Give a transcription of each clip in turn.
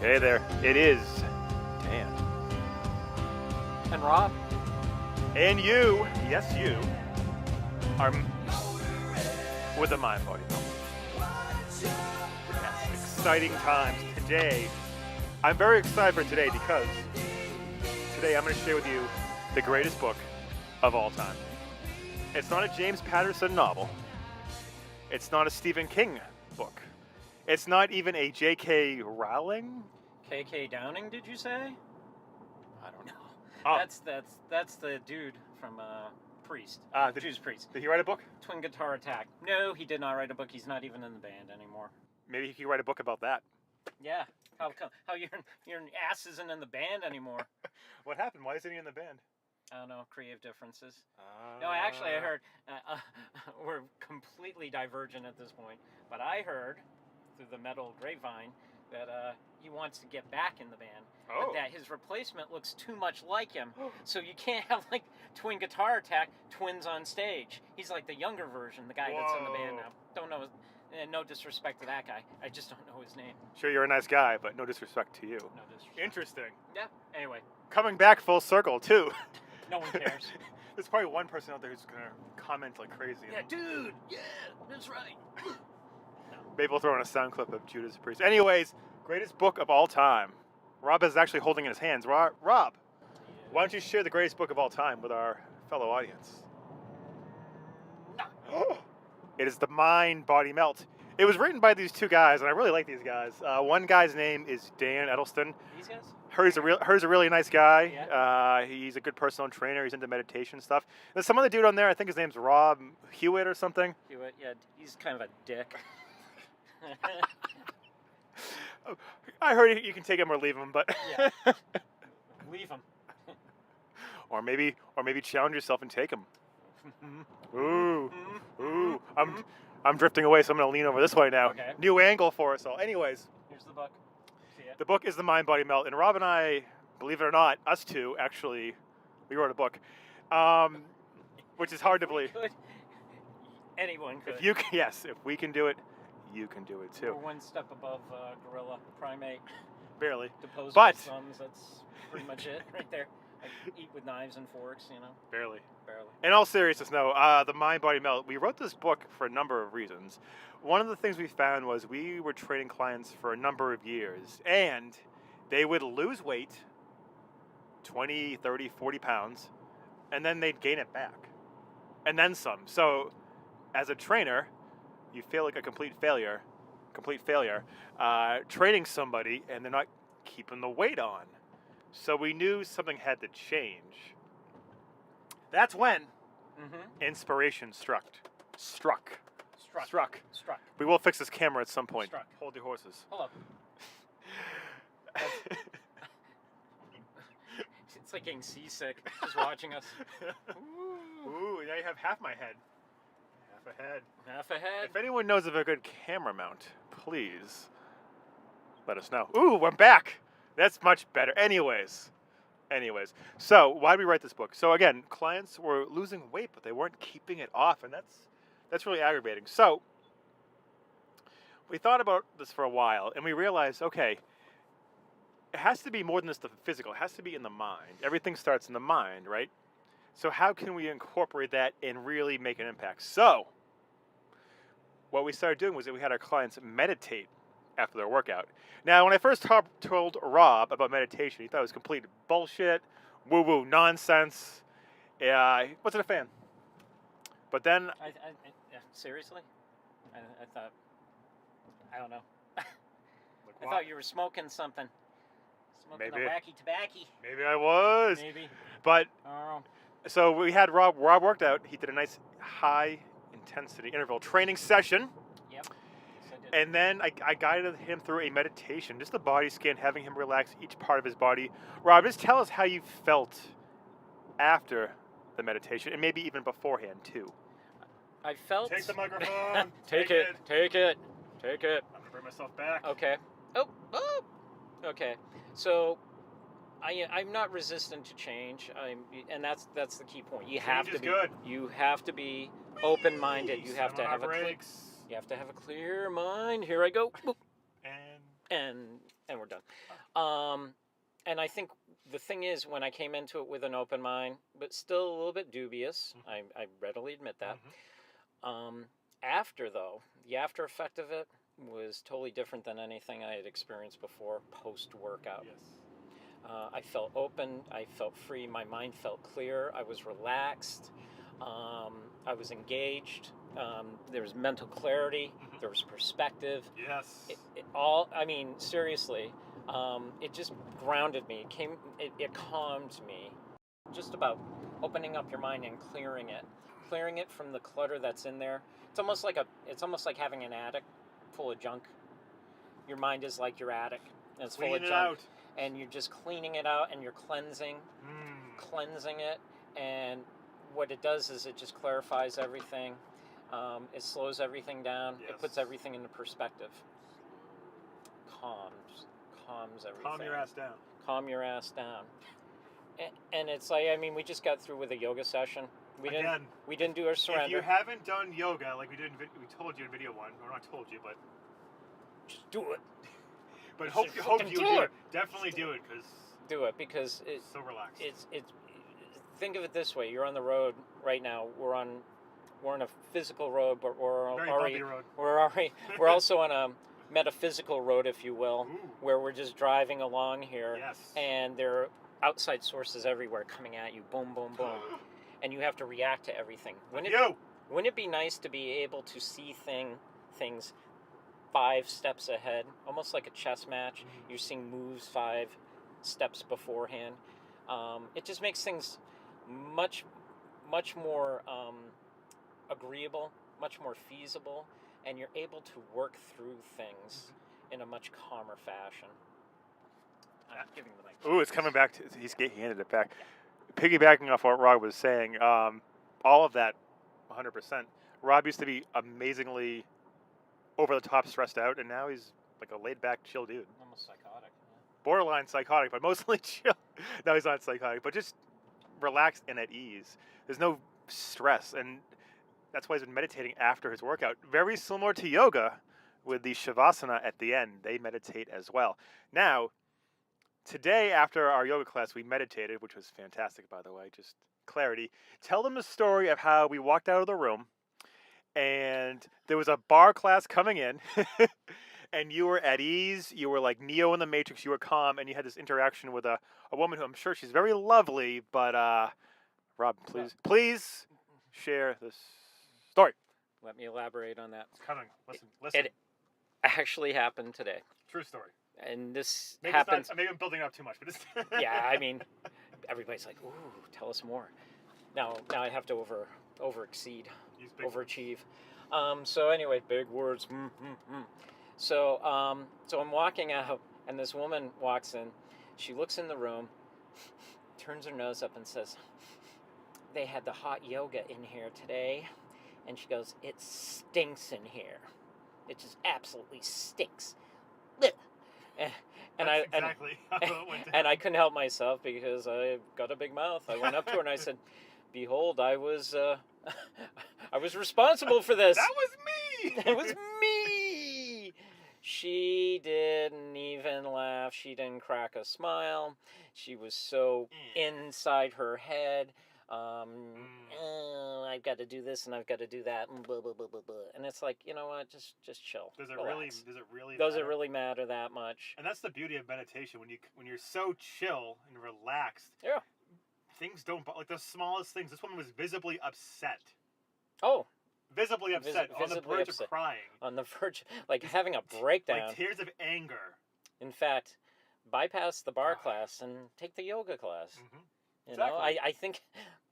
Hey there, it is Dan. And Rob. And you, yes you, are with the Mind Body Melt. Yes, exciting times today. I'm very excited for today because today I'm going to share with you the greatest book of all time. It's not a James Patterson novel. It's not a Stephen King book. It's not even a J.K. Rowling. KK Downing, did you say? I don't know. Oh. That's the dude from Priest. Judas Priest. Did he write a book? Twin Guitar Attack. No, he did not write a book. He's not even in the band anymore. Maybe he could write a book about that. Yeah. How come? How your ass isn't in the band anymore? What happened? Why isn't he in the band? I don't know. Creative differences. No, actually, I heard we're completely divergent at this point. But I heard through the metal grapevine that he wants to get back in the band. Oh. But that his replacement looks too much like him. So you can't have like Twin Guitar Attack twins on stage. He's like the younger version, the guy that's in the band now. Don't know. And no disrespect to that guy. I just don't know his name. Sure, you're a nice guy, but no disrespect to you. No disrespect. Interesting. Yeah. Anyway. Coming back full circle, too. No one cares. There's probably one person out there who's going to comment like crazy. Yeah, dude. Yeah, that's right. Maybe we'll throw in a sound clip of Judas Priest. Anyways, greatest book of all time. Rob is actually holding in his hands. Rob, why don't you share the greatest book of all time with our fellow audience? It is The Mind Body Melt. It was written by these two guys, and I really like these guys. One guy's name is Dan Edelstein. These guys? Her's a really nice guy. Yeah. He's a good personal trainer. He's into meditation stuff. There's some other dude on there. I think his name's Rob Hewitt or something. Hewitt, yeah, he's kind of a dick. I heard you can take him or leave him, but Yeah. Leave him. or maybe challenge yourself and take him. Ooh. I'm drifting away, so I'm gonna lean over this way now. Okay. New angle for us all. Anyways, Here's the book. See ya. the book is The Mind Body Melt, and Rob and I, believe it or not, us two actually, we wrote a book, which is hard to believe. Could. Anyone could. If we can do it, you can do it We're too. one step above gorilla, primate, Barely. disposable But- sons. That's pretty much it right there. I eat with knives and forks, Barely. barely. In all seriousness, no, The Mind Body Melt, we wrote this book for a number of reasons. One of the things we found was we were training clients for a number of years, and they would lose weight, 20, 30, 40 pounds, and then they'd gain it back. And then some. So, as a trainer, you feel like a complete failure, training somebody, and they're not keeping the weight on. So we knew something had to change. That's when Mm-hmm. inspiration struck. Struck. We will fix this camera at some point. Struck. Hold your horses. Hold up. It's like getting seasick just watching us. Ooh, now you have half my head. Half a head. Half a head. If anyone knows of a good camera mount, please let us know. Ooh, I'm back. That's much better. Anyways, so why did we write this book? So again, clients were losing weight, but they weren't keeping it off, and that's really aggravating. So we thought about this for a while, and we realized, okay, it has to be more than just the physical. It has to be in the mind. Everything starts in the mind, right? So how can we incorporate that and really make an impact? So what we started doing was that we had our clients meditate after their workout. Now, when I first told Rob about meditation, he thought it was complete bullshit, woo-woo nonsense. Wasn't a fan. But then, Yeah, seriously? I thought, I don't know. like, I thought you were smoking something. Smoking Maybe. a wacky tobacco. maybe I was. Maybe. But I don't know. so we had Rob worked out. He did a nice high intensity interval training session. Yep. Yes, I did. And then I guided him through a meditation, just a body scan, having him relax each part of his body. Rob, just tell us how you felt after the meditation, and maybe even beforehand, too. I felt... Take the microphone. Take it. Take it. I'm going to bring myself back. Okay. Oh. Okay. So, I'm not resistant to change. And that's the key point. You have Change to is be. good. You have to be open-minded. You have to have a brakes. You have to have a clear mind. Here I go. Boop. And and we're done. And I think the thing is, when I came into it with an open mind, but still a little bit dubious, I readily admit that. After, though, the after effect of it was totally different than anything I had experienced before post-workout. Yes. I felt open, I felt free, my mind felt clear, I was relaxed, I was engaged, there was mental clarity, there was perspective. Yes. I mean, seriously, it just grounded me. It calmed me. Just about opening up your mind and clearing it from the clutter that's in there. It's almost like having an attic full of junk. Your mind is like your attic, and it's full of Clean it junk, out. and you're just cleaning it out, and you're cleansing it, and what it does is it just clarifies everything. It slows everything down. Yes. It puts everything into perspective. Calms everything. Calm your ass down. Calm your ass down. And it's like, I mean, we just got through with a yoga session. We didn't do our surrender. If you haven't done yoga like we told you in video one, or not told you, but just do it. But hope you do it. Definitely do it because it's so relaxed. It's think of it this way: you're on the road right now. We're on a physical road, but we're also on a metaphysical road, if you will, where we're just driving along here. Yes. And there are outside sources everywhere coming at you, boom, boom, boom, and you have to react to everything. Wouldn't it be nice to be able to see things 5 steps ahead, almost like a chess match? You're seeing moves 5 steps beforehand. It just makes things much more agreeable, much more feasible, and you're able to work through things in a much calmer fashion. I'm giving the mic. Ooh, it's coming back. He handed it back. Piggybacking off what Rob was saying, all of that, 100%. Rob used to be amazingly over the top, stressed out, and now he's like a laid back, chill dude. Almost psychotic. Yeah. Borderline psychotic, but mostly chill. No, he's not psychotic, but just relaxed and at ease. There's no stress, and that's why he's been meditating after his workout. Very similar to yoga with the Shavasana at the end. They meditate as well. Now, today after our yoga class, we meditated, which was fantastic, by the way, just clarity. Tell them the story of how we walked out of the room and there was a bar class coming in and you were at ease. You were like Neo in the Matrix. You were calm, and you had this interaction with a woman who I'm sure she's very lovely, but Rob, please share this story. Let me elaborate on that. It's coming. Listen. It actually happened today. True story. And this maybe happens. Maybe I'm building it up too much, but it's yeah, I mean, everybody's like, "Ooh, tell us more." Now I have to overachieve. So anyway, big words. So I'm walking out, and this woman walks in. She looks in the room, turns her nose up, and says, "They had the hot yoga in here today," and she goes, "It stinks in here. It just absolutely stinks." And I couldn't help myself because I got a big mouth. I went up to her and I said, "Behold, I was responsible for this." That was me. That was me. She didn't even laugh. She didn't crack a smile. She was so inside her head. I've got to do this and I've got to do that, and blah, blah, blah, blah, blah. And it's like, you know what? Just chill. Does it really matter that much? And that's the beauty of meditation. When you're so chill and relaxed, yeah, things don't like the smallest things. This woman was visibly upset. Oh. Visibly upset, on the verge of crying. On the verge, like having a breakdown. Like tears of anger. In fact, bypass the bar class and take the yoga class. You exactly. know,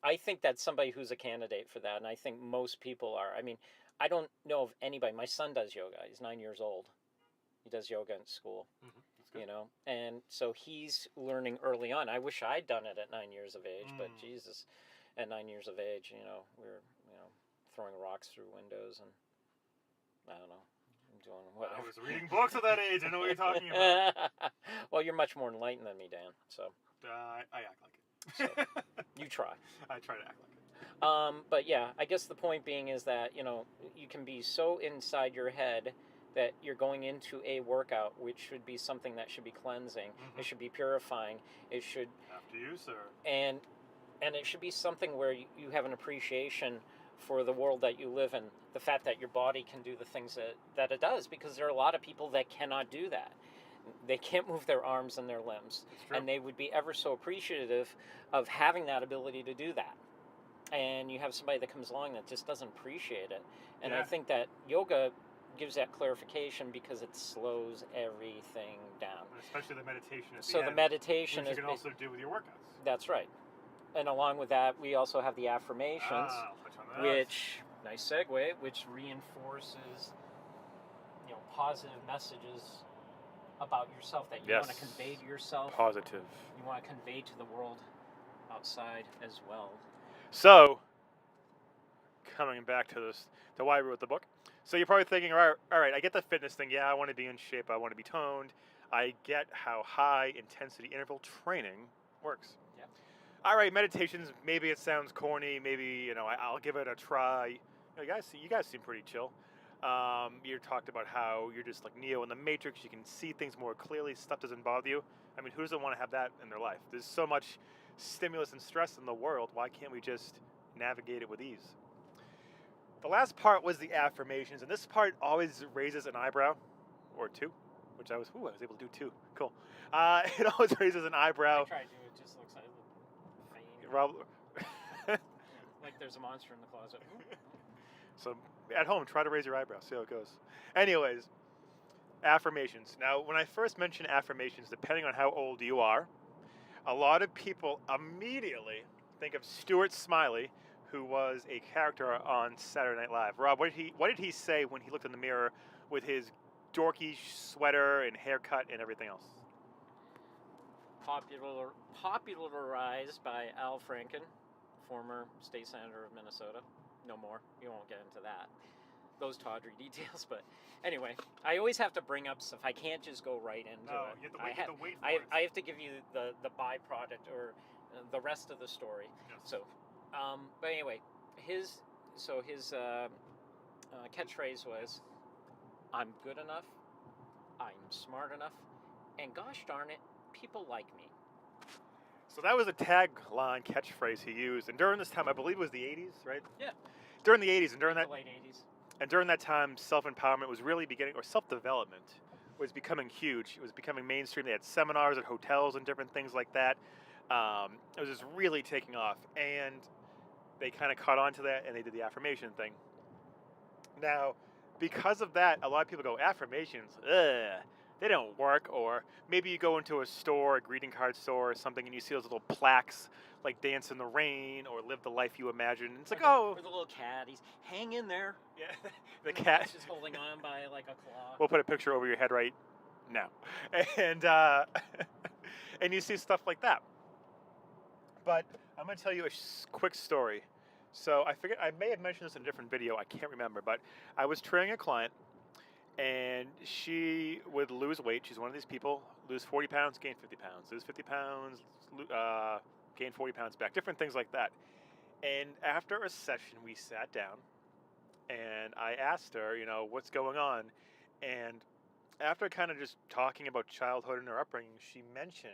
I think that's somebody who's a candidate for that, and I think most people are. I mean, I don't know of anybody. My son does yoga. He's 9 years old. He does yoga in school. That's good. You know, and so he's learning early on. I wish I'd done it at 9 years of age, but Jesus, at 9 years of age, we were throwing rocks through windows, and I don't know. I'm doing whatever. I was reading books at that age. I know what you're talking about. Well, you're much more enlightened than me, Dan. So I act like it. So, you try. I try to act like it. But yeah, I guess the point being is that you can be so inside your head that you're going into a workout, which should be something that should be cleansing. It should be purifying. It should After you, sir. and it should be something where you have an appreciation for the world that you live in, the fact that your body can do the things that it does, because there are a lot of people that cannot do that. They can't move their arms and their limbs, and they would be ever so appreciative of having that ability to do that. And you have somebody that comes along that just doesn't appreciate it. And I think that yoga gives that clarification because it slows everything down. Especially the meditation at So the the end, meditation which is you can also do with your workouts. that's right. And along with that, we also have the affirmations, I'll touch on that. which, nice segue, which reinforces, positive messages about yourself that you want to convey to yourself. Positive. You want to convey to the world outside as well. So, coming back to this, to why I wrote the book. So you're probably thinking, all right, I get the fitness thing. Yeah, I want to be in shape. I want to be toned. I get how high intensity interval training works. Yeah. All right, meditations. Maybe it sounds corny. Maybe I'll give it a try. You guys seem pretty chill. You talked about how you're just like Neo in the Matrix. You can see things more clearly. Stuff doesn't bother you. I mean, who doesn't want to have that in their life? There's so much stimulus and stress in the world. Why can't we just navigate it with ease? The last part was the affirmations, and this part always raises an eyebrow, or two, which I was able to do two. Cool. It always raises an eyebrow. I tried to. It just looks like faint. Rob, Like there's a monster in the closet. So at home, try to raise your eyebrow, see how it goes. Anyways, affirmations. Now, when I first mention affirmations, depending on how old you are, a lot of people immediately think of Stuart Smiley, who was a character on Saturday Night Live. Rob, what did he say when he looked in the mirror with his dorky sweater and haircut and everything else? Popularized by Al Franken, former state senator of Minnesota. No more. You won't get into that. Those tawdry details, but anyway, I always have to bring up stuff. I can't just go right into it. You have to wait for I it. have to give you the byproduct or the rest of the story. Yes. So, but anyway, his catchphrase was, "I'm good enough, I'm smart enough, and gosh darn it, people like me." So that was a tagline catchphrase he used, and during this time, I believe it was the '80s, right? Yeah. During the '80s, and during that The late '80s. And during that time, self-empowerment was really beginning, or self-development was becoming huge. It was becoming mainstream. They had seminars at hotels and different things like that. It was just really taking off. And they kind of caught on to that, and they did the affirmation thing. Now, because of that, a lot of people go, affirmations, they don't work. Or maybe you go into a store, a greeting card store or something, and you see those little plaques like Dance in the Rain or Live the Life You Imagine. It's like, or the little cat, he's hang in there. Yeah, the cat. He's just holding on by like a claw. We'll put a picture over your head right now. And and you see stuff like that. But I'm going to tell you a quick story. So I may have mentioned this in a different video. I can't remember. But I was training a client, and she would lose weight. She's one of these people, lose 40 pounds, gain 50 pounds. Lose 50 pounds, gain 40 pounds back. Different things like that. And after a session, we sat down, and I asked her, what's going on? And after kind of just talking about childhood and her upbringing, she mentioned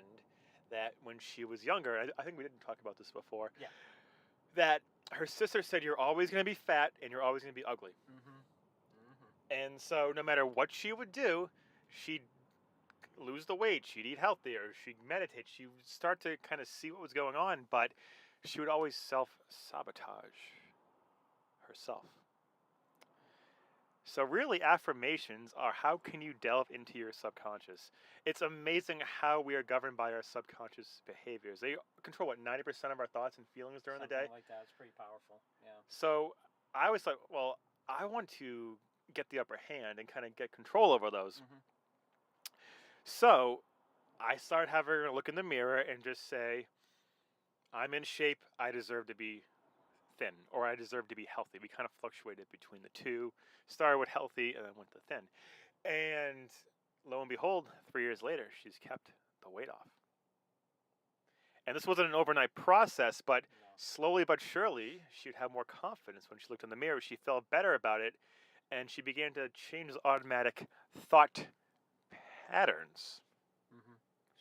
that when she was younger, I think we didn't talk about this before, that her sister said, you're always going to be fat and you're always going to be ugly. And so no matter what she would do, she'd lose the weight, she'd eat healthier, she'd meditate, she would start to kind of see what was going on, but she would always self-sabotage herself. So really, affirmations are how can you delve into your subconscious. It's amazing how we are governed by our subconscious behaviors. They control, 90% of our thoughts and feelings during the day? Something like that. It's pretty powerful, yeah. So I was like, well, I want to get the upper hand and kind of get control over those. So I started having her look in the mirror and just say, I'm in shape, I deserve to be thin, or I deserve to be healthy. We kind of fluctuated between the two. Started with healthy and then went to thin. And lo and behold, 3 years later, she's kept the weight off. And this wasn't an overnight process, but slowly but surely, she'd have more confidence when she looked in the mirror. She felt better about it. and she began to change those automatic thought patterns.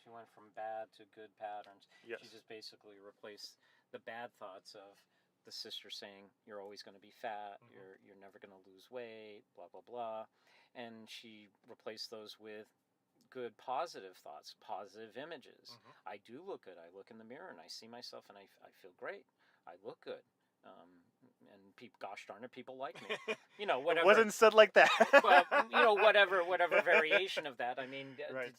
She went from bad to good patterns. Yes. She just basically replaced the bad thoughts of the sister saying you're always going to be fat, you're never going to lose weight, blah blah blah, and she replaced those with good positive thoughts, positive images. I do look good. I look in the mirror and I see myself and I feel great. I look good. And gosh darn it, people like me. You know, whatever. It wasn't said like that. Well, you know, whatever variation of that. I mean, Right.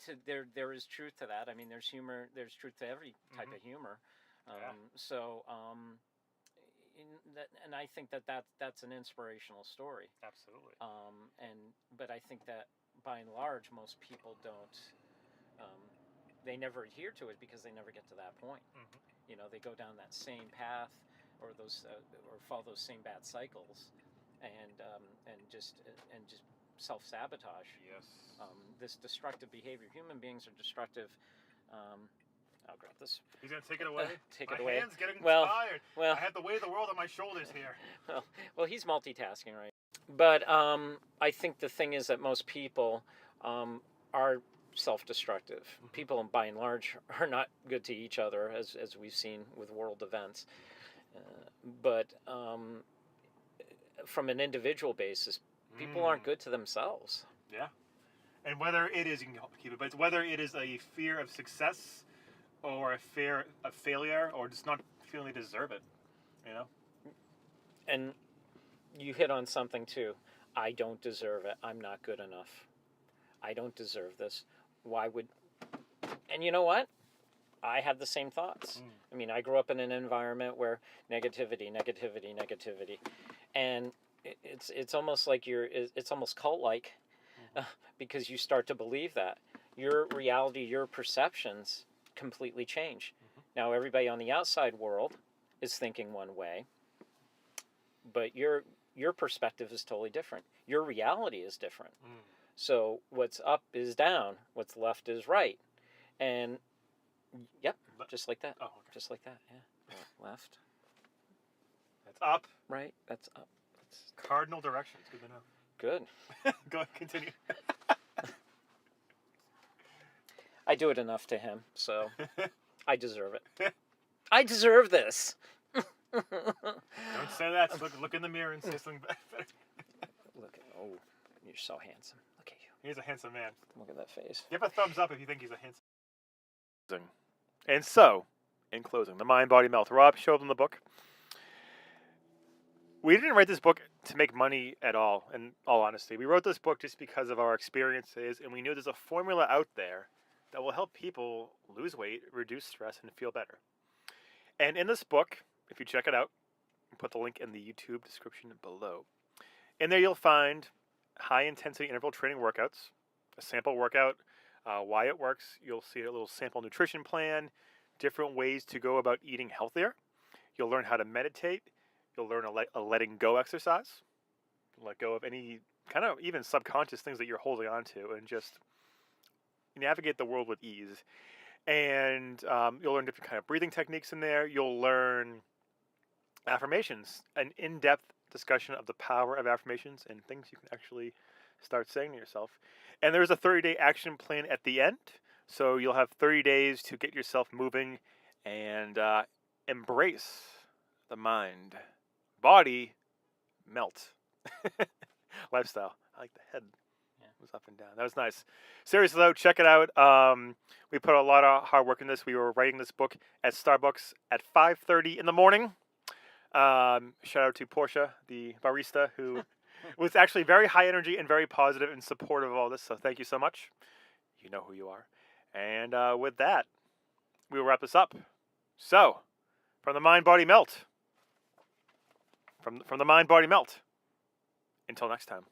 there is truth to that. I mean, there's humor. There's truth to every type of humor. So, and I think that's an inspirational story. Absolutely. But I think that by and large, most people don't. They never adhere to it because they never get to that point. You know, they go down that same path, or follow those same bad cycles, and just self-sabotage. Yes. This destructive behavior. Human beings are destructive. I'll grab this. He's gonna take it away. Take my it away. hand's getting Well, tired. well. I have the weight of the world on my shoulders here. Well, he's multitasking, right? But I think the thing is that most people are self-destructive. People, by and large, are not good to each other, as we've seen with world events. But from an individual basis, people aren't good to themselves. Yeah. And whether it is, you can keep it, but it's whether it is a fear of success or a fear of failure or just not feeling they deserve it, you know? And you hit on something too. I don't deserve it. I'm not good enough. I don't deserve this. Why would... And you know what? I have the same thoughts. I mean, I grew up in an environment where negativity. And it's almost like it's almost cult-like because you start to believe that. Your reality, your perceptions completely change. Now, everybody on the outside world is thinking one way, but your perspective is totally different. Your reality is different. So what's up is down, what's left is right. And yep, just like that. Oh, okay. Just like that, yeah. Left. That's up. Right, that's up. That's Cardinal directions. Good to know. good. Go ahead, continue. I do it enough to him, so I deserve it. I deserve this. Don't say that. Look in the mirror and say something better. Oh, you're so handsome. Look at you. He's a handsome man. Look at that face. Give a thumbs up if you think he's a handsome. And so, in closing, the Mind Body Melt. Rob showed them the book. We didn't write this book to make money at all, in all honesty. We wrote this book just because of our experiences, and we knew there's a formula out there that will help people lose weight, reduce stress, and feel better. And in this book, if you check it out, I'll put the link in the YouTube description below. In there you'll find high-intensity interval training workouts, a sample workout, why it works. You'll see a little sample nutrition plan, different ways to go about eating healthier. You'll learn how to meditate. You'll learn a letting go exercise. Let go of any kind of even subconscious things that you're holding on to and just navigate the world with ease. And you'll learn different kind of breathing techniques in there. You'll learn affirmations, an in-depth discussion of the power of affirmations and things you can actually start saying to yourself. And there's a 30-day action plan at the end. So you'll have 30 days to get yourself moving and embrace the mind, body, melt lifestyle. I like the head. It was up and down. That was nice. Seriously though, check it out. We put a lot of hard work in this. We were writing this book at Starbucks at 5:30 in the morning. Shout out to Portia, the barista, who was actually very high energy and very positive and supportive of all this. So thank you so much. You know who you are. And with that, we will wrap this up. So, from the Mind Body Melt. From the Mind Body Melt. Until next time.